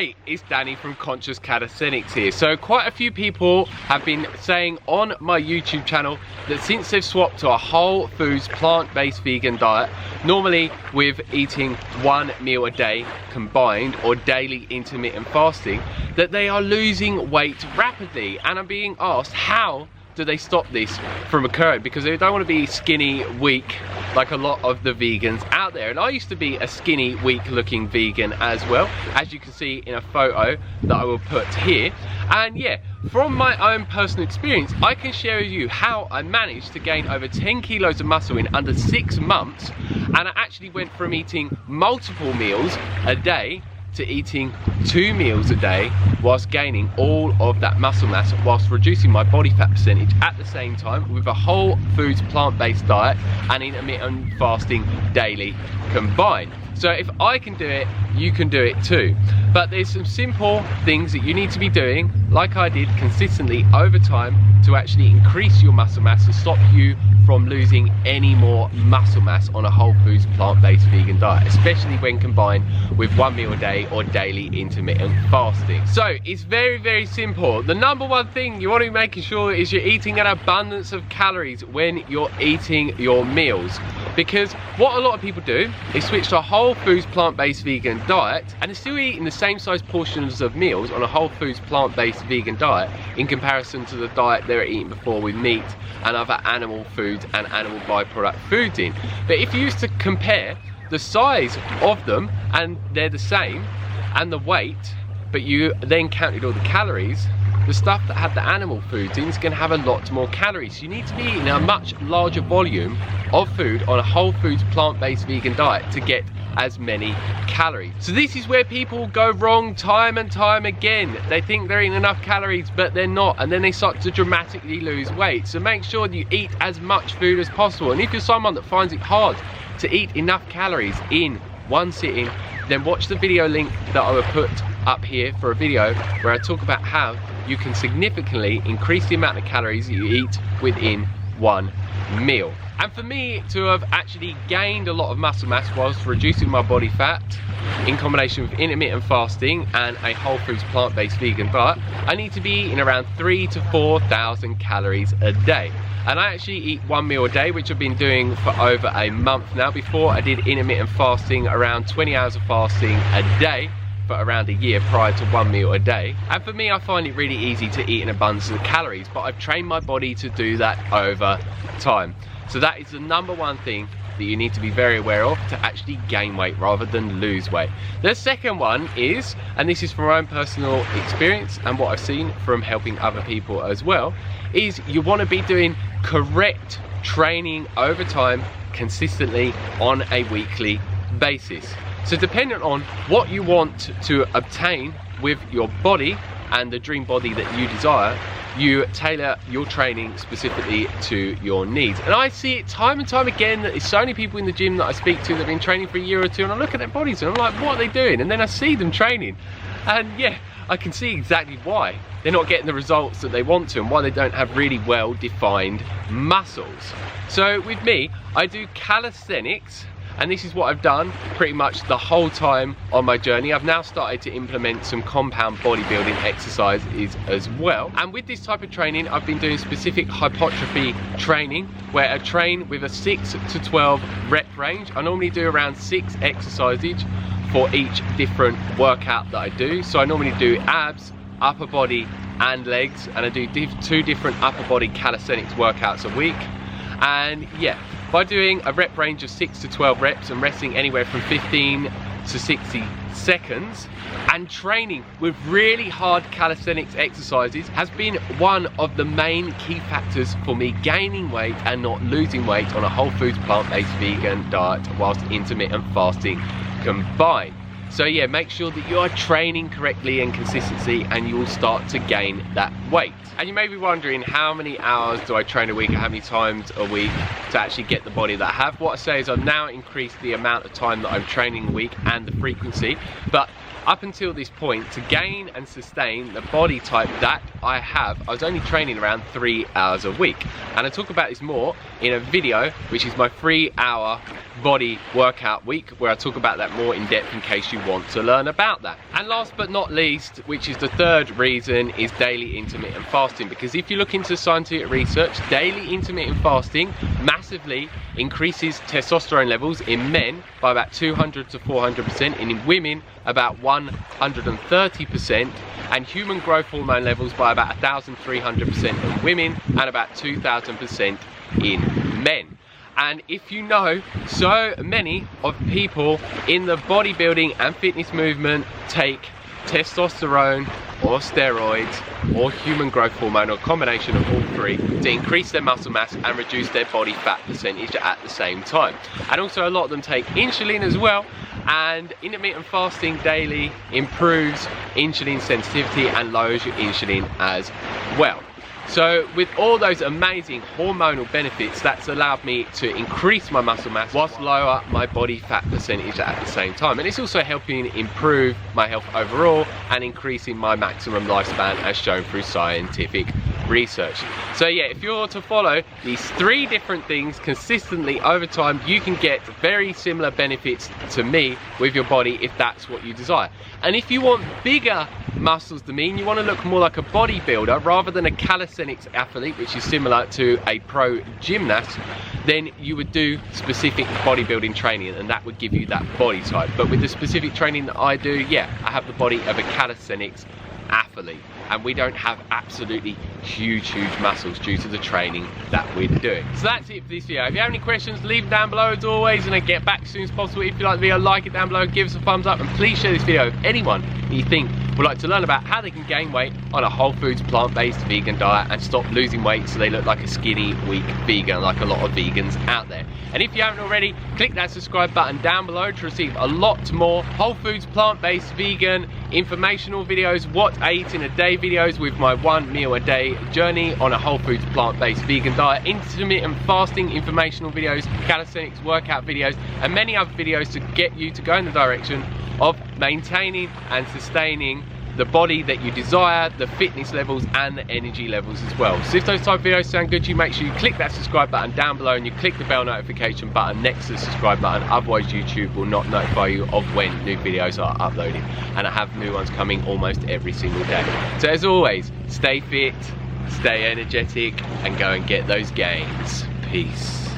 Hey, it's Danny from Calisthenics here. So quite a few people have been saying on my YouTube channel that since they've swapped to a whole foods plant-based vegan diet, normally with eating one meal a day combined or daily intermittent fasting, that they are losing weight rapidly. And I'm being asked, how do they stop this from occurring? Because they don't want to be skinny, weak, like a lot of the vegans out there. And I used to be a skinny, weak looking vegan as well, as you can see in a photo that I will put here. And yeah, from my own personal experience, I can share with you how I managed to gain over 10 kilos of muscle in under 6 months. And I actually went from eating multiple meals a day to eating 2 meals a day whilst gaining all of that muscle mass, whilst reducing my body fat percentage at the same time with a whole foods plant-based diet and intermittent fasting daily combined. So if I can do it, you can do it too. But there's some simple things that you need to be doing, like I did consistently over time, to actually increase your muscle mass and stop you from losing any more muscle mass on a whole foods plant-based vegan diet, especially when combined with 1 meal a day or daily intermittent fasting. So it's very, very simple. The number one thing you want to be making sure is you're eating an abundance of calories when you're eating your meals. Because what a lot of people do is switch to a whole foods plant-based vegan diet and are still eating the same size portions of meals on a whole foods plant-based vegan diet in comparison to the diet they were eating before with meat and other animal foods and animal byproduct foods in. But if you used to compare the size of them and they're the same, and the weight, but you then counted all the calories, the stuff that had the animal foods in is going to have a lot more calories. So you need to be eating a much larger volume of food on a whole foods plant-based vegan diet to get as many calories. So this is where people go wrong time and time again. They think they're eating enough calories, but they're not, and then they start to dramatically lose weight. So make sure that you eat as much food as possible. And if you're someone that finds it hard to eat enough calories in one sitting, then watch the video link that I will put up here for a video where I talk about how you can significantly increase the amount of calories that you eat within one meal. And for me to have actually gained a lot of muscle mass whilst reducing my body fat in combination with intermittent fasting and a whole foods plant-based vegan diet, I need to be eating around 3,000 to 4,000 calories a day. And I actually eat 1 meal a day, which I've been doing for over a month now. Before, I did intermittent fasting, around 20 hours of fasting a day for around a year prior to 1 meal a day. And for me, I find it really easy to eat an abundance of calories, but I've trained my body to do that over time. So that is the number one thing that you need to be very aware of to actually gain weight rather than lose weight. The second one is, and this is from my own personal experience and what I've seen from helping other people as well, is you want to be doing correct training over time consistently on a weekly basis. So dependent on what you want to obtain with your body and the dream body that you desire, you tailor your training specifically to your needs. And I see it time and time again that there's so many people in the gym that I speak to that have been training for a year or two, and I look at their bodies and I'm like, what are they doing? And then I see them training, and yeah, I can see exactly why they're not getting the results that they want to and why they don't have really well defined muscles. So with me, I do calisthenics, and this is what I've done pretty much the whole time on my journey. I've now started to implement some compound bodybuilding exercises as well. And with this type of training, I've been doing specific hypertrophy training, where I train with a 6 to 12 rep range. I normally do around 6 exercises for each different workout that I do. So I normally do abs, upper body and legs, and I do 2 different upper body calisthenics workouts a week. And yeah, by doing a rep range of 6 to 12 reps and resting anywhere from 15 to 60 seconds and training with really hard calisthenics exercises has been one of the main key factors for me gaining weight and not losing weight on a whole foods plant-based vegan diet whilst intermittent fasting combined. So yeah, make sure that you are training correctly and consistency, and you will start to gain that weight. And you may be wondering, how many hours do I train a week, or how many times a week to actually get the body that I have? What I say is I've now increased the amount of time that I'm training a week and the frequency, but up until this point, to gain and sustain the body type that I have, I was only training around 3 hours a week. And I talk about this more in a video, which is my 3-hour body workout week, where I talk about that more in depth in case you want to learn about that. And last but not least, which is the third reason, is daily intermittent fasting. Because if you look into scientific research, daily intermittent fasting massively increases testosterone levels in men by about 200 to 400%, and in women about 130%, and human growth hormone levels by about 1,300% in women and about 2,000% in men. And if you know, so many of people in the bodybuilding and fitness movement take testosterone or steroids or human growth hormone, or a combination of all three, to increase their muscle mass and reduce their body fat percentage at the same time. And also a lot of them take insulin as well, and intermittent fasting daily improves insulin sensitivity and lowers your insulin as well. So with all those amazing hormonal benefits, that's allowed me to increase my muscle mass whilst lower my body fat percentage at the same time. And it's also helping improve my health overall and increasing my maximum lifespan, as shown through scientific research. So yeah, if you're to follow these 3 different things consistently over time, you can get very similar benefits to me with your body if that's what you desire. And if you want bigger muscles than me, and you want to look more like a bodybuilder rather than a calisthenics athlete, which is similar to a pro gymnast, then you would do specific bodybuilding training, and that would give you that body type. But with the specific training that I do, yeah, I have the body of a calisthenics athlete, and we don't have absolutely huge muscles due to the training that we're doing. So that's it for this video. If you have any questions, leave them down below as always, and I get back as soon as possible. If you like the video, like it down below, give us a thumbs up, and please share this video with anyone you think would like to learn about how they can gain weight on a whole foods plant-based vegan diet and stop losing weight so they look like a skinny, weak vegan, like a lot of vegans out there. And if you haven't already, click that subscribe button down below to receive a lot more whole foods plant-based vegan informational videos, what I eat in a day videos with my 1 meal a day journey on a whole foods plant-based vegan diet, intermittent fasting informational videos, calisthenics workout videos, and many other videos to get you to go in the direction of maintaining and sustaining the body that you desire, the fitness levels and the energy levels as well. So if those type of videos sound good to you, make sure you click that subscribe button down below, and you click the bell notification button next to the subscribe button, otherwise YouTube will not notify you of when new videos are uploaded, and I have new ones coming almost every single day. So as always, stay fit, stay energetic, and go and get those gains. Peace.